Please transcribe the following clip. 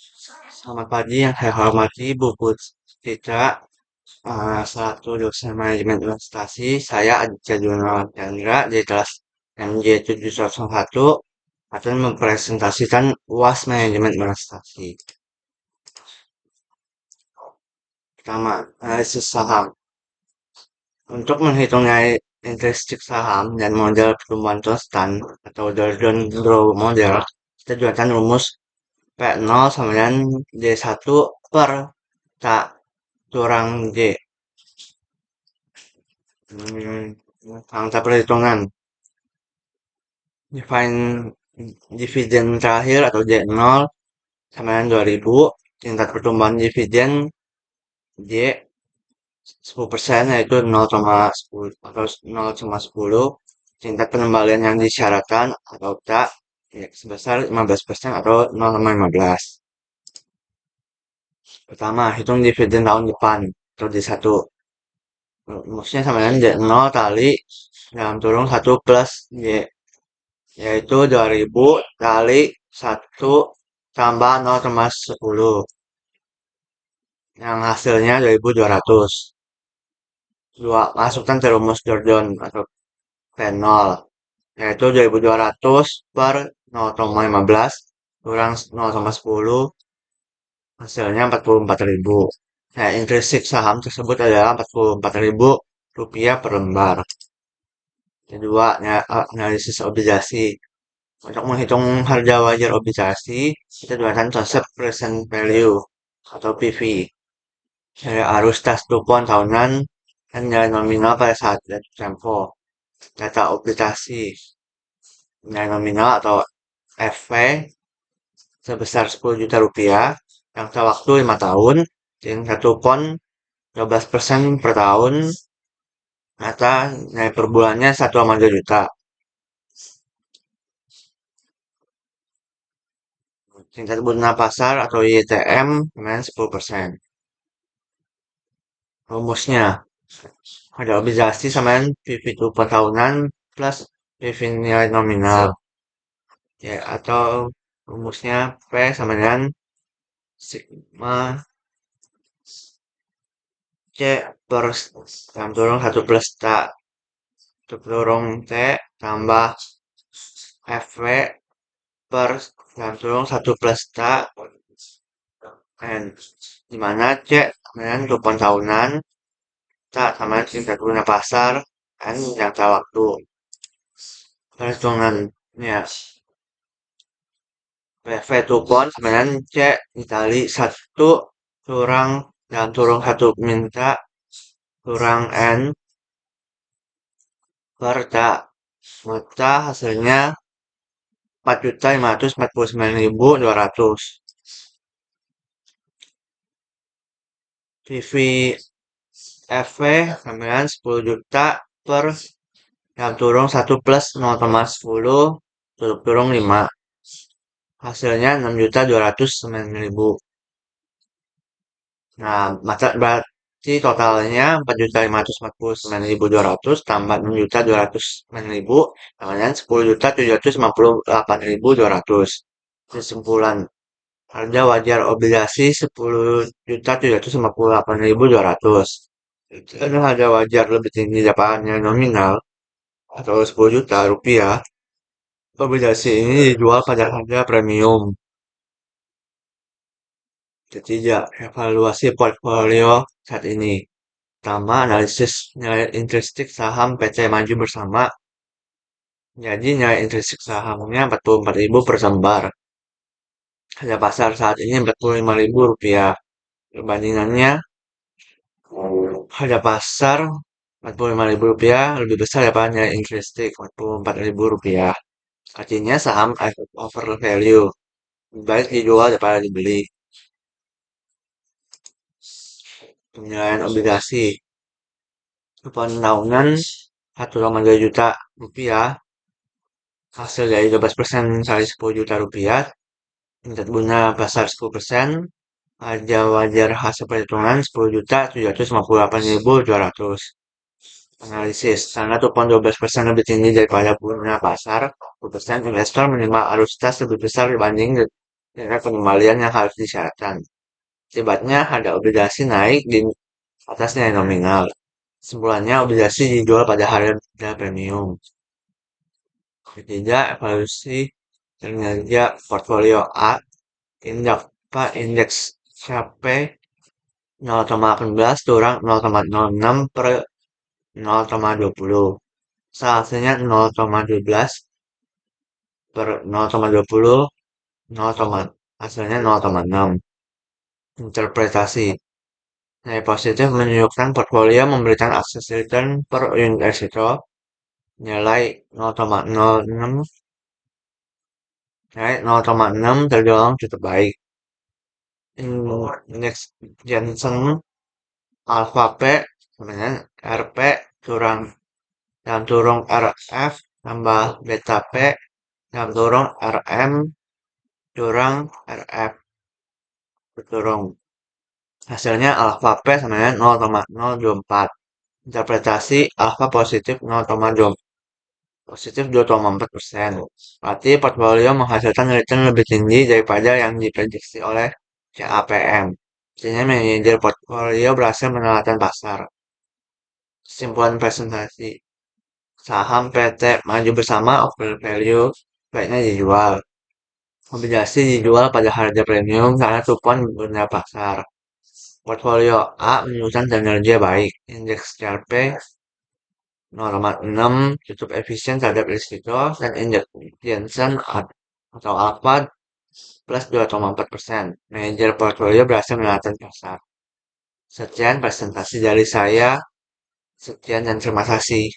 Selamat pagi yang saya hormati Bu Citra, selaku dosen manajemen investasi. Saya Aditya Junawan Chandra dari kelas MJ701 akan mempresentasikan UAS manajemen investasi. Pertama, analisis saham. Untuk menghitung nilai intrinsic saham dan model pertumbuhan konstan atau Jordan Grow Model, kita gunakan rumus P0 sama dengan D1 per K kurang J. Angka perhitungan. Define dividen terakhir atau D0 sama dengan 2000. Tingkat pertumbuhan dividen J 10% yaitu 0,10 atau 0,10. Tingkat pengembalian yang disyaratkan atau tak ya, sebesar 15% atau 0,15. Pertama, hitung dividen tahun depan atau D1. Rumusnya sama dengan D0 kali dalam kurung 1 plus Y, yaitu 2000 kali 1 tambah 0,10 yang hasilnya 2200. Masukkan ke rumus Jordan atau P0, yaitu 2200 per 0,15 kurang 0,10 hasilnya 44.000. Nah, intrinsik saham tersebut adalah 44.000 rupiah per lembar. Kedua, analisis obligasi. Untuk menghitung harga wajar obligasi, kita gunakan konsep present value atau PV. Dari arus tas kupon tahunan dan nilai nominal pada saat jatuh tempo. Data obligasi. Nilai nominal atau FV sebesar 10 juta rupiah. Jangka waktu 5 tahun. Tingkat kupon 12% per tahun. Maka nilai per bulannya 1,2 juta. Tingkat bunga pasar atau YTM dengan 10%. Rumusnya, ada obligasi sama dengan PV kupon tahunan plus PV nilai nominal. Ya, atau rumusnya P sama dengan sigma C per dalam kurung 1 plus T kurung T tambah FV per dalam kurung 1 plus T N, dimana C dengan kupon tahunan, T sama tingkat guna pasar, N jangka waktu. Perhitungannya, PV kupon sama dengan C dikali 1 kurang dalam kurung 1 minta kurang N per K. Maka hasilnya 4.549.200. PV FV sama dengan 10 juta per dalam kurung 1 plus 0,10 tutup kurung 5. Hasilnya 6.209.000. Nah, maka berarti totalnya 4.549.200 tambah 6.209.000 sama dengan 10.758.200. Kesimpulan, harga wajar obligasi 10.758.200. Karena harga wajar lebih tinggi daripada nilai nominal atau 10 juta rupiah, obligasi ini dijual pada harga premium. Ketiga, evaluasi portfolio saat ini. Pertama, analisis nilai intrinsik saham PT Maju Bersama. Jadi nilai intrinsik sahamnya 44.000 per lembar. Harga pasar saat ini 45.000 rupiah. Perbandingannya, harga pasar 45.000 rupiah lebih besar daripada nilai intrinsik 44.000 rupiah. Artinya saham over value. Lebih baik dijual daripada dibeli. Penilaian obligasi. Kupon tahunan 1,2 juta rupiah. Hasil dari 12% kali 10 juta rupiah. Tingkat bunga pasar 10%. Harga wajar hasil perhitungan 10.758.200. Analisis. Karena kupon 12% lebih tinggi daripada bunga pasar 10%, investor menerima arus kas lebih besar dibanding dengan pengembalian yang harus disyaratkan. Akibatnya harga obligasi naik di atas nilai nominal. Kesimpulannya, obligasi dijual pada harga premium. Ketiga, evaluasi kinerja portfolio A, indeks CP 0,18 kurang 0,06 per 0,20. Hasilnya 0,12 per 0,20, 0, hasilnya 0,6. Interpretasi. Nilai positif menunjukkan portfolio memberikan akses return per unit risiko nilai 0,06, nilai 0,6 tergolong cukup baik. Indeks Jensen alpha P kemudian RP kurang dalam kurung RF tambah beta P dalam kurung RM kurang RF kurung. Hasilnya alpha P sama dengan 0,024. Interpretasi alpha positif 2,4%. Berarti portfolio menghasilkan return lebih tinggi daripada yang diprediksi oleh CAPM. Artinya manajer portfolio berhasil menelan pasar. Kesimpulan presentasi. Saham PT Maju Bersama Value baiknya dijual. Obligasi dijual pada harga premium karena kupon benar pasar. Portfolio A menunjukkan kinerja baik. Indeks CRP 0,6 cukup efisien terhadap risiko dan indeks Jensen atau Alpha plus 2,4%. Manajer portfolio berhasil menelan pasar. Sekian presentasi dari saya. Sekian dan terima kasih.